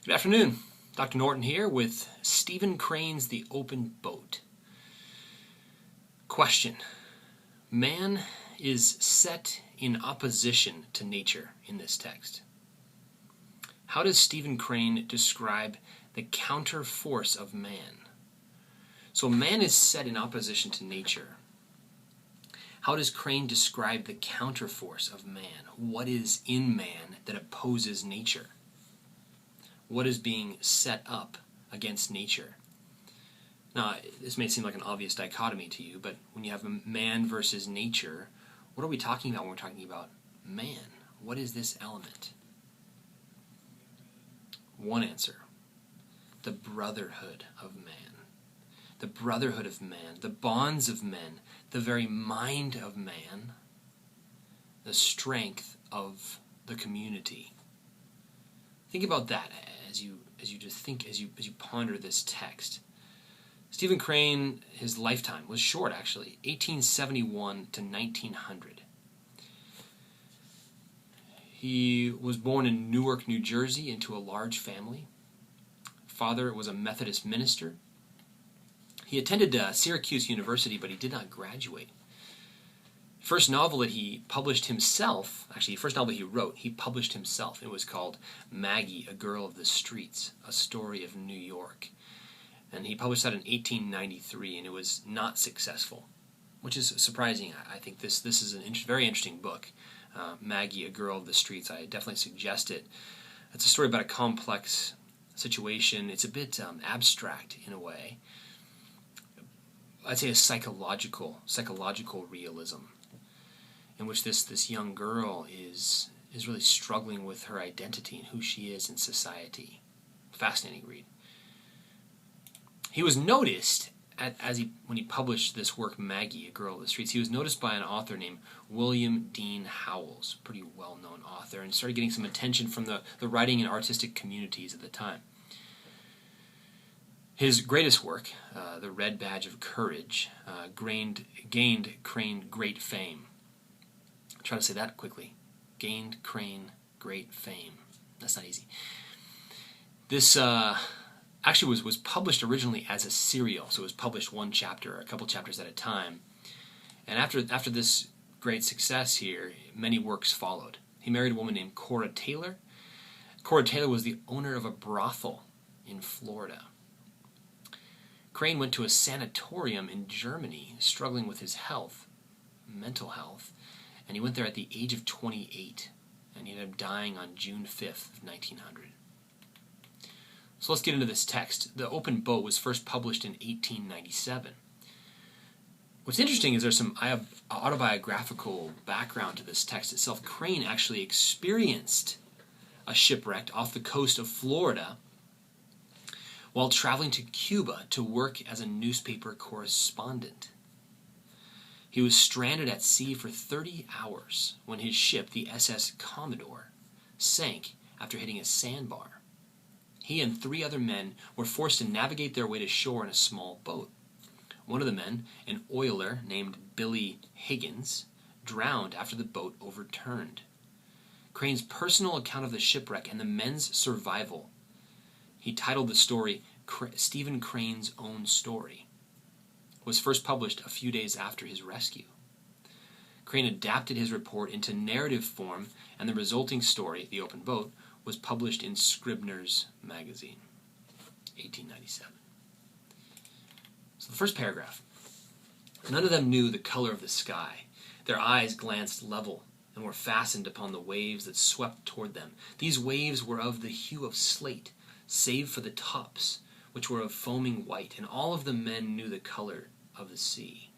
Good afternoon. Dr. Norton here with Stephen Crane's The Open Boat. Question. Man is set in opposition to nature in this text. How does Stephen Crane describe the counter force of man? So man is set in opposition to nature. How does Crane describe the counter force of man? What is in man that opposes nature? What is being set up against nature? Now, this may seem like an obvious dichotomy to you, but when you have man versus nature, what are we talking about when we're talking about man? What is this element? One answer: the brotherhood of man. The brotherhood of man, the bonds of men, the very mind of man, the strength of the community. Think about that as you ponder this text. Stephen Crane, his lifetime was short, actually, 1871 to 1900. He was born in Newark, New Jersey, into a large family. Father was a Methodist minister. He attended Syracuse University, but he did not graduate. First novel that he published himself, actually the first novel he wrote, he published himself. It was called Maggie, a Girl of the Streets, a Story of New York. And he published that in 1893, and it was not successful, which is surprising. I think this is a very interesting book, Maggie, a Girl of the Streets. I definitely suggest it. It's a story about a complex situation. It's a bit abstract in a way. I'd say a psychological realism, in which this young girl is really struggling with her identity and who she is in society. Fascinating read. He was noticed when he published this work, Maggie, a Girl of the Streets. He was noticed by an author named William Dean Howells, pretty well-known author, and started getting some attention from the writing and artistic communities at the time. His greatest work, The Red Badge of Courage, gained Crane great fame. I'll try to say that quickly. Gained Crane great fame. That's not easy. This actually was published originally as a serial, so it was published one chapter or a couple chapters at a time. And after this great success here, many works followed. He married a woman named Cora Taylor. Cora Taylor was the owner of a brothel in Florida. Crane went to a sanatorium in Germany, struggling with his health, mental health, and he went there at the age of 28, and he ended up dying on June 5th of 1900. So let's get into this text. The Open Boat was first published in 1897. What's interesting is there's some autobiographical background to this text itself. Crane actually experienced a shipwreck off the coast of Florida while traveling to Cuba to work as a newspaper correspondent. He was stranded at sea for 30 hours when his ship, the SS Commodore, sank after hitting a sandbar. He and 3 other men were forced to navigate their way to shore in a small boat. One of the men, an oiler named Billy Higgins, drowned after the boat overturned. Crane's personal account of the shipwreck and the men's survival, he titled the story Stephen Crane's Own Story, was first published a few days after his rescue. Crane adapted his report into narrative form, and the resulting story, The Open Boat, was published in Scribner's Magazine, 1897. So the first paragraph. None of them knew the color of the sky. Their eyes glanced level and were fastened upon the waves that swept toward them. These waves were of the hue of slate, save for the tops, which were of foaming white, and all of the men knew the color of the sea.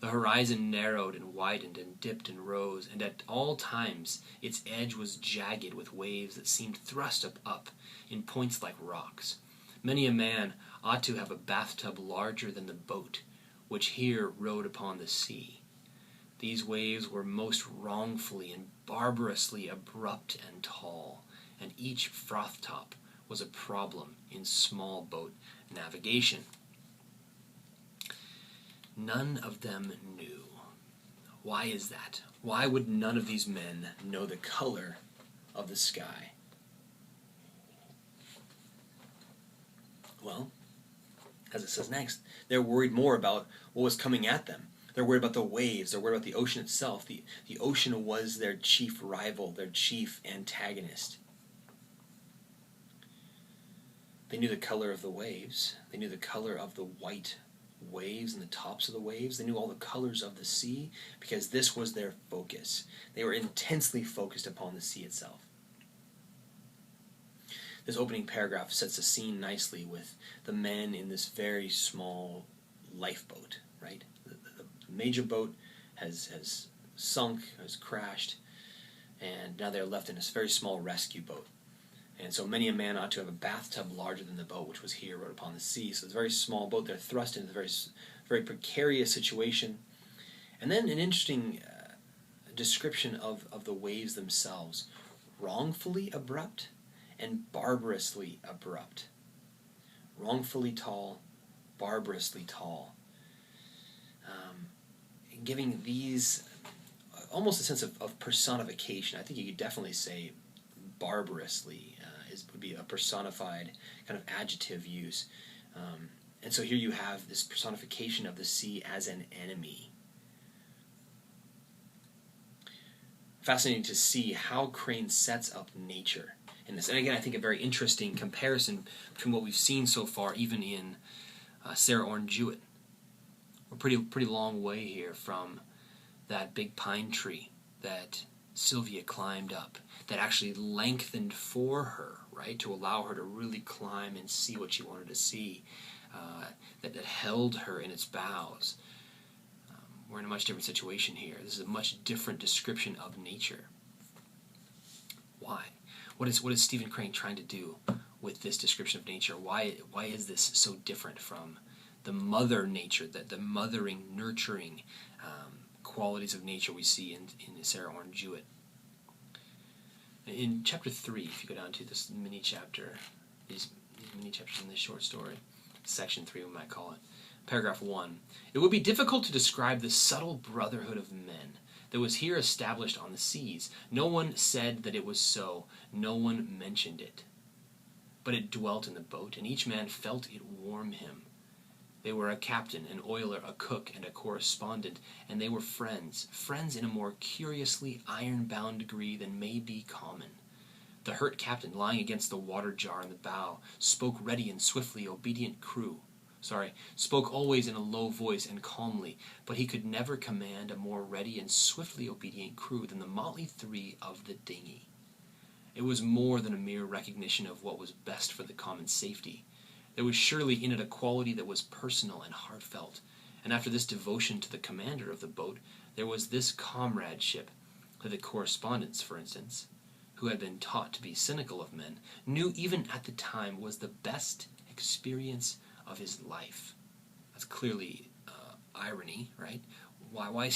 The horizon narrowed and widened and dipped and rose, and at all times its edge was jagged with waves that seemed thrust up in points like rocks. Many a man ought to have a bathtub larger than the boat, which here rode upon the sea. These waves were most wrongfully and barbarously abrupt and tall, and each froth top was a problem in small boat navigation. None of them knew. Why is that? Why would none of these men know the color of the sky? Well, as it says next, they're worried more about what was coming at them. They're worried about the waves. They're worried about the ocean itself. The ocean was their chief rival, their chief antagonist. They knew the color of the waves. They knew the color of the white waves and the tops of the waves. They knew all the colors of the sea because this was their focus. They were intensely focused upon the sea itself. This opening paragraph sets the scene nicely with the men in this very small lifeboat, right? The major boat has sunk, has crashed, and now they're left in this very small rescue boat. And so many a man ought to have a bathtub larger than the boat, which was here rowed upon the sea. So it's a very small boat. They're thrust into a very precarious situation. And then an interesting description of the waves themselves. Wrongfully abrupt and barbarously abrupt. Wrongfully tall, barbarously tall. Giving these almost a sense of personification. I think you could definitely say barbarously would be a personified kind of adjective use. And so here you have this personification of the sea as an enemy. Fascinating to see how Crane sets up nature in this. And again, I think a very interesting comparison between what we've seen so far, even in Sarah Orne Jewett. We're pretty long way here from that big pine tree that Sylvia climbed up, that actually lengthened for her, right, to allow her to really climb and see what she wanted to see, that held her in its boughs. We're in a much different situation here. This is a much different description of nature. Why? What is Stephen Crane trying to do with this description of nature? Why is this so different from the mother nature, the mothering, nurturing qualities of nature we see in Sarah Orne Jewett? In chapter 3, if you go down to this mini chapter, these mini chapters in this short story, section 3 we might call it, paragraph 1, it would be difficult to describe the subtle brotherhood of men that was here established on the seas. No one said that it was so. No one mentioned it. But it dwelt in the boat, and each man felt it warm him. They were a captain, an oiler, a cook, and a correspondent, and they were friends in a more curiously iron-bound degree than may be common. The hurt captain, lying against the water jar in the bow, spoke ready and swiftly obedient spoke always in a low voice and calmly, but he could never command a more ready and swiftly obedient crew than the motley three of the dinghy. It was more than a mere recognition of what was best for the common safety. There was surely in it a quality that was personal and heartfelt, and after this devotion to the commander of the boat, there was this comradeship that the correspondents, for instance, who had been taught to be cynical of men, knew even at the time was the best experience of his life. That's clearly irony, right? Why would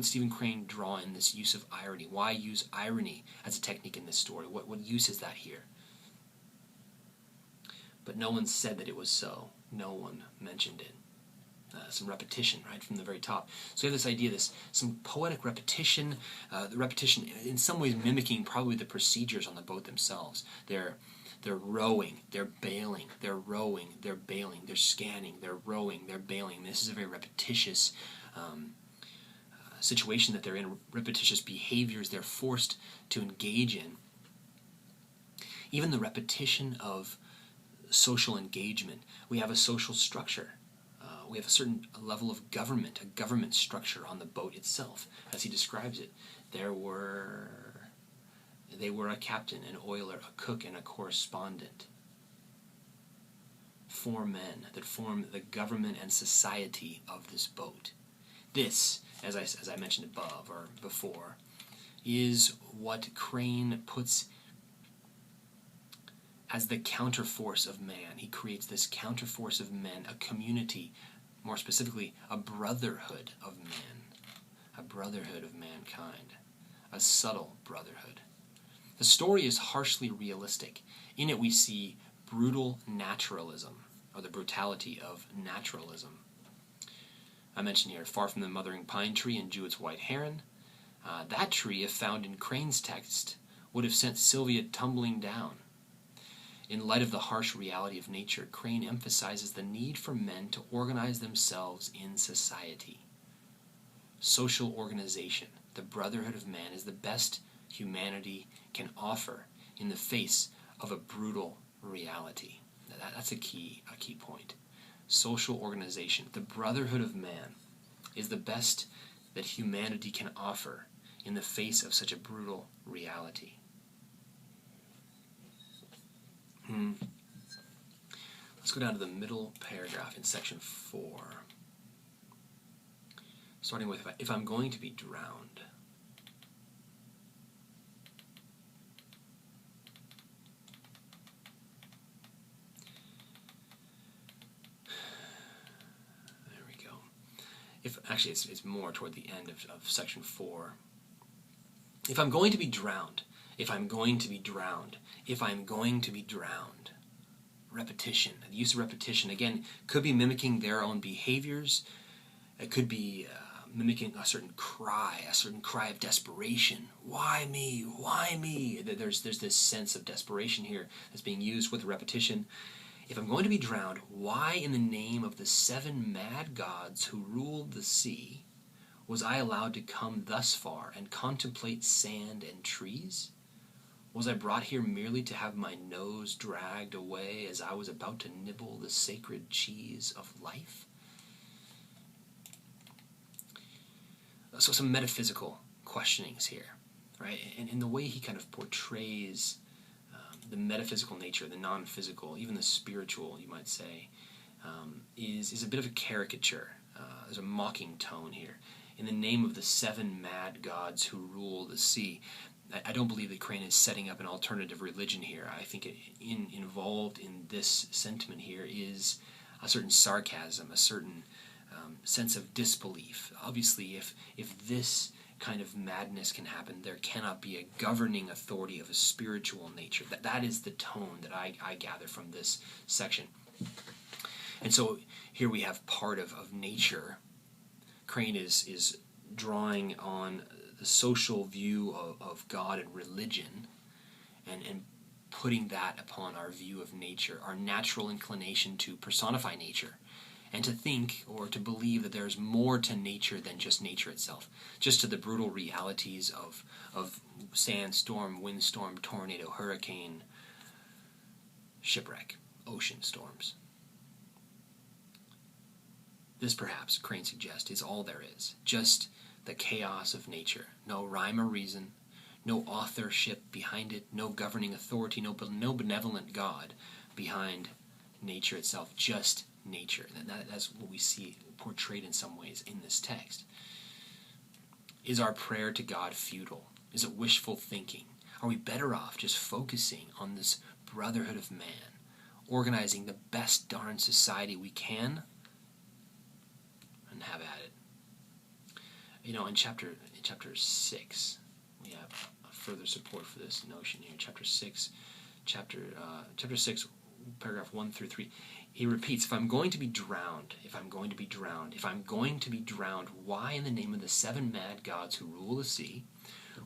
Stephen Crane draw in this use of irony? Why use irony as a technique in this story? What use is that here? But no one said that it was so. No one mentioned it. Some repetition, right, from the very top. So you have this idea, some poetic repetition, the repetition in some ways mimicking probably the procedures on the boat themselves. They're rowing, they're bailing, they're rowing, they're bailing, they're scanning, they're rowing, they're bailing. This is a very repetitious situation that they're in, repetitious behaviors they're forced to engage in. Even the repetition of social engagement. We have a social structure. We have a certain level of government, a government structure on the boat itself, as he describes it. They were a captain, an oiler, a cook, and a correspondent. 4 men that form the government and society of this boat. This, as I mentioned above or before, is what Crane puts as the counterforce of man. He creates this counterforce of men, a community, more specifically, a brotherhood of men, a brotherhood of mankind, a subtle brotherhood. The story is harshly realistic. In it we see brutal naturalism, or the brutality of naturalism. I mentioned here, far from the mothering pine tree and Jewett's white heron. That tree, if found in Crane's text, would have sent Sylvia tumbling down. In light of the harsh reality of nature, Crane emphasizes the need for men to organize themselves in society. Social organization, the brotherhood of man, is the best humanity can offer in the face of a brutal reality. That's a key point. Social organization, the brotherhood of man, is the best that humanity can offer in the face of such a brutal reality. Let's go down to the middle paragraph in section 4. Starting with, if I'm going to be drowned. There we go. Actually, it's more toward the end of section 4. If I'm going to be drowned, if I'm going to be drowned, if I'm going to be drowned. Repetition. The use of repetition, again, could be mimicking their own behaviors. It could be mimicking a certain cry of desperation. Why me? Why me? There's this sense of desperation here that's being used with repetition. If I'm going to be drowned, why in the name of the 7 mad gods who ruled the sea was I allowed to come thus far and contemplate sand and trees? Was I brought here merely to have my nose dragged away as I was about to nibble the sacred cheese of life? So some metaphysical questionings here, right? And in the way he kind of portrays the metaphysical nature, the non-physical, even the spiritual, you might say, is a bit of a caricature. There's a mocking tone here. In the name of the 7 mad gods who rule the sea. I don't believe that Crane is setting up an alternative religion here. I think involved in this sentiment here is a certain sarcasm, a certain sense of disbelief. Obviously, if this kind of madness can happen, there cannot be a governing authority of a spiritual nature. That is the tone that I gather from this section. And so here we have part of nature. Crane is drawing on the social view of God and religion and putting that upon our view of nature, our natural inclination to personify nature and to think or to believe that there's more to nature than just nature itself, just to the brutal realities of sandstorm, windstorm, tornado, hurricane, shipwreck, ocean storms. This, perhaps, Crane suggests, is all there is, just the chaos of nature. No rhyme or reason, no authorship behind it, no governing authority, no benevolent God behind nature itself, just nature. That's what we see portrayed in some ways in this text. Is our prayer to God futile? Is it wishful thinking? Are we better off just focusing on this brotherhood of man, organizing the best darn society we can, and have at it? You know, in chapter 6, we have further support for this notion here. Chapter 6, paragraph 1 through 3. He repeats, if I'm going to be drowned, why in the name of the 7 mad gods who rule the sea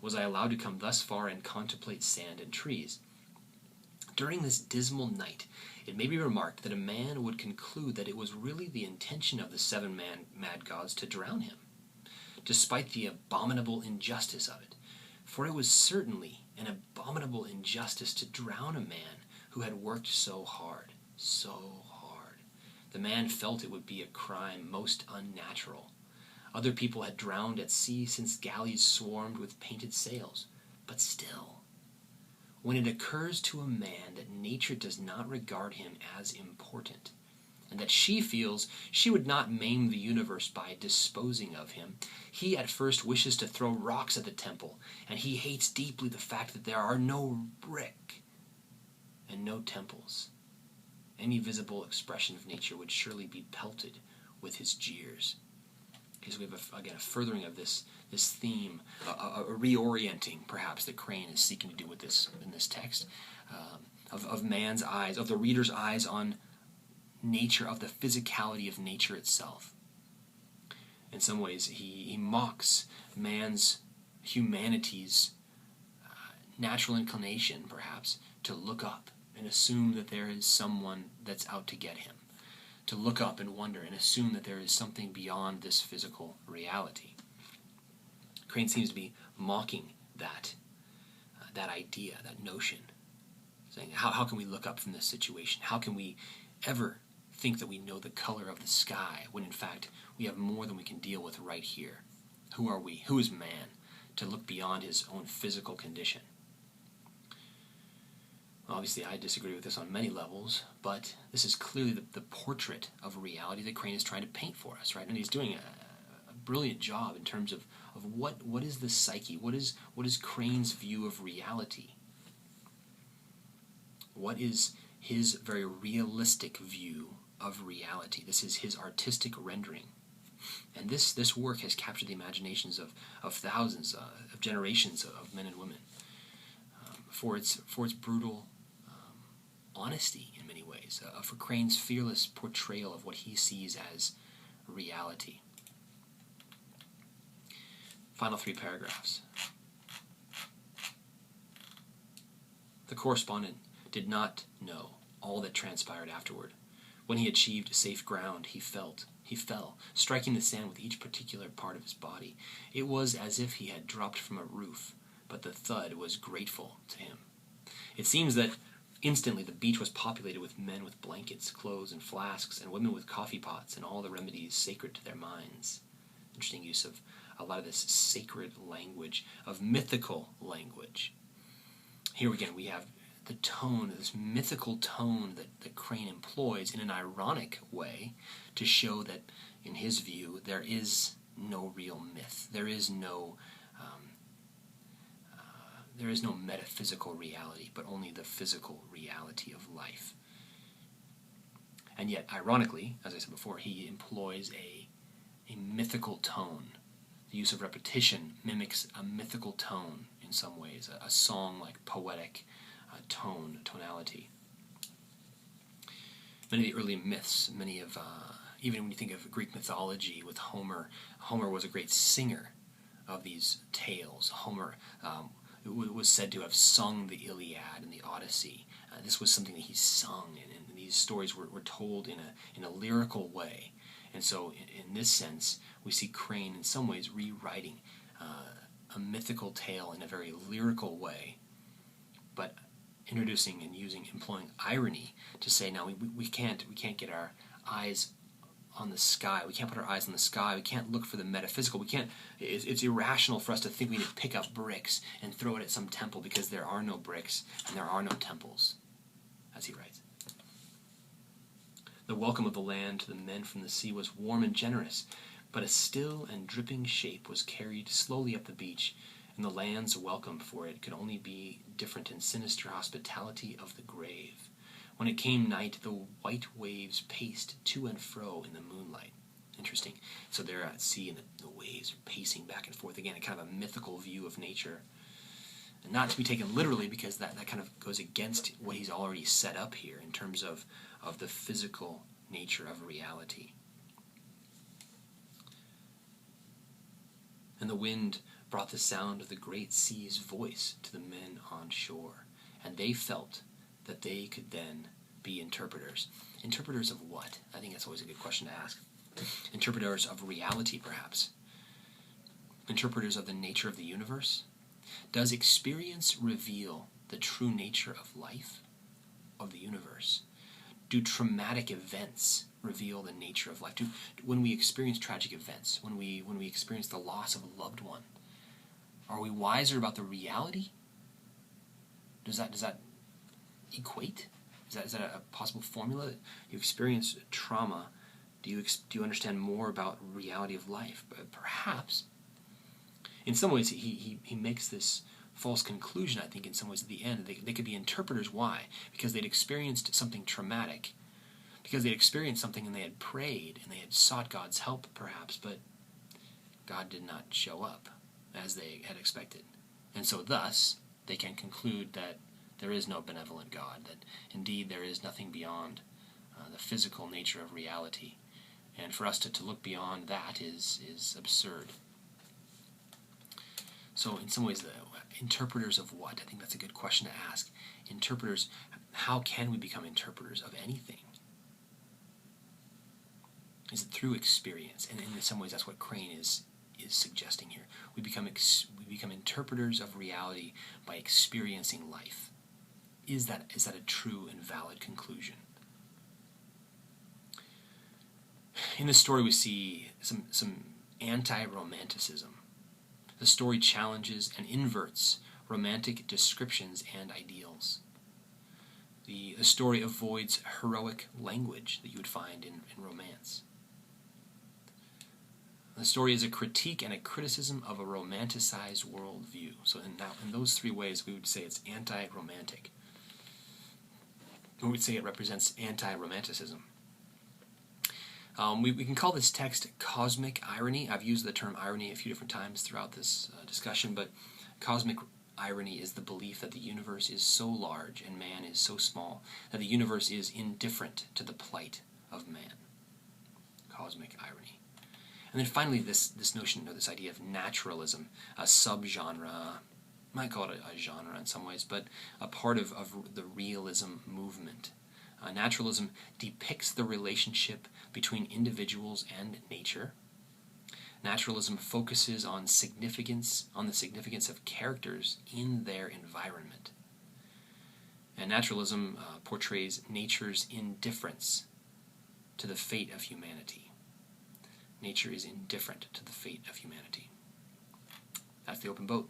was I allowed to come thus far and contemplate sand and trees? During this dismal night, it may be remarked that a man would conclude that it was really the intention of the 7 mad gods to drown him, despite the abominable injustice of it. For it was certainly an abominable injustice to drown a man who had worked so hard. The man felt it would be a crime most unnatural. Other people had drowned at sea since galleys swarmed with painted sails. But still, when it occurs to a man that nature does not regard him as important, and that she feels she would not maim the universe by disposing of him, he at first wishes to throw rocks at the temple, and he hates deeply the fact that there are no brick and no temples. Any visible expression of nature would surely be pelted with his jeers. Okay, so we have, again, a furthering of this theme, a reorienting, perhaps, that Crane is seeking to do with this in this text, of man's eyes, of the reader's eyes on nature, of the physicality of nature itself. In some ways, he mocks humanity's natural inclination, perhaps, to look up and assume that there is someone that's out to get him, to look up and wonder and assume that there is something beyond this physical reality. Crane seems to be mocking that idea, that notion, saying, how can we look up from this situation? How can we ever think that we know the color of the sky when in fact we have more than we can deal with right here? Who are we? Who is man to look beyond his own physical condition? Obviously, I disagree with this on many levels, but this is clearly the portrait of reality that Crane is trying to paint for us, right? And he's doing a brilliant job in terms of what is the psyche, what is Crane's view of reality? What is his very realistic view of reality? This is his artistic rendering. And this work has captured the imaginations of thousands, of generations of men and women, for its brutal honesty in many ways, for Crane's fearless portrayal of what he sees as reality. Final 3 paragraphs. The correspondent did not know all that transpired afterward. When he achieved safe ground, he fell, striking the sand with each particular part of his body. It was as if he had dropped from a roof, but the thud was grateful to him. It seems that instantly the beach was populated with men with blankets, clothes, and flasks, and women with coffee pots and all the remedies sacred to their minds. Interesting use of a lot of this sacred language, of mythical language. Here again we have the tone, this mythical tone that Crane employs in an ironic way to show that, in his view, there is no real myth. There is no metaphysical reality, but only the physical reality of life. And yet, ironically, as I said before, he employs a mythical tone. The use of repetition mimics a mythical tone in some ways, a song-like poetic tonality. Many of the early myths, even when you think of Greek mythology with Homer was a great singer of these tales. Homer was said to have sung the Iliad and the Odyssey. This was something that he sung, and these stories were told in a lyrical way. And so, in this sense, we see Crane in some ways rewriting a mythical tale in a very lyrical way, but introducing and employing irony to say, now we can't get our eyes on the sky. We can't put our eyes on the sky. We can't look for the metaphysical. It's irrational for us to think we need to pick up bricks and throw it at some temple, because there are no bricks and there are no temples, as he writes. The welcome of the land to the men from the sea was warm and generous, but a still and dripping shape was carried slowly up the beach, and the land's welcome for it could only be different and sinister hospitality of the grave. When it came night, the white waves paced to and fro in the moonlight. Interesting. So they're at sea, and the waves are pacing back and forth. Again, a kind of a mythical view of nature. And not to be taken literally, because that kind of goes against what he's already set up here in terms of the physical nature of reality. And the wind brought the sound of the great sea's voice to the men on shore, and they felt that they could then be interpreters. Interpreters of what? I think that's always a good question to ask. Interpreters of reality, perhaps. Interpreters of the nature of the universe? Does experience reveal the true nature of life, of the universe? Do traumatic events reveal the nature of life? When we experience tragic events, when we experience the loss of a loved one, are we wiser about the reality? Does that equate? Is that a possible formula? You experience trauma. Do you understand more about reality of life? But perhaps. In some ways, he makes this false conclusion, I think, in some ways at the end. They could be interpreters. Why? Because they'd experienced something traumatic. Because they'd experienced something and they had prayed and they had sought God's help, perhaps, but God did not show up as they had expected. And so thus, they can conclude that there is no benevolent God, that indeed there is nothing beyond the physical nature of reality. And for us to look beyond that is absurd. So in some ways, Interpreters of what? I think that's a good question to ask. Interpreters, how can we become interpreters of anything? Is it through experience? And in some ways that's what Crane is suggesting here. We become interpreters of reality by experiencing life. Is that a true and valid conclusion? In the story we see some anti-romanticism. The story challenges and inverts romantic descriptions and ideals. The story avoids heroic language that you would find in romance. The story is a critique and a criticism of a romanticized worldview. So in those three ways, we would say it's anti-romantic. Or we'd say it represents anti-romanticism. We can call this text cosmic irony. I've used the term irony a few different times throughout this discussion, but cosmic irony is the belief that the universe is so large and man is so small that the universe is indifferent to the plight of man. Cosmic irony. And then finally, this notion, or this idea of naturalism, a subgenre, might call it a genre in some ways, but a part of the realism movement. Naturalism depicts the relationship between individuals and nature. Naturalism focuses on the significance of characters in their environment. And naturalism portrays nature's indifference to the fate of humanity. Nature is indifferent to the fate of humanity. That's The Open Boat.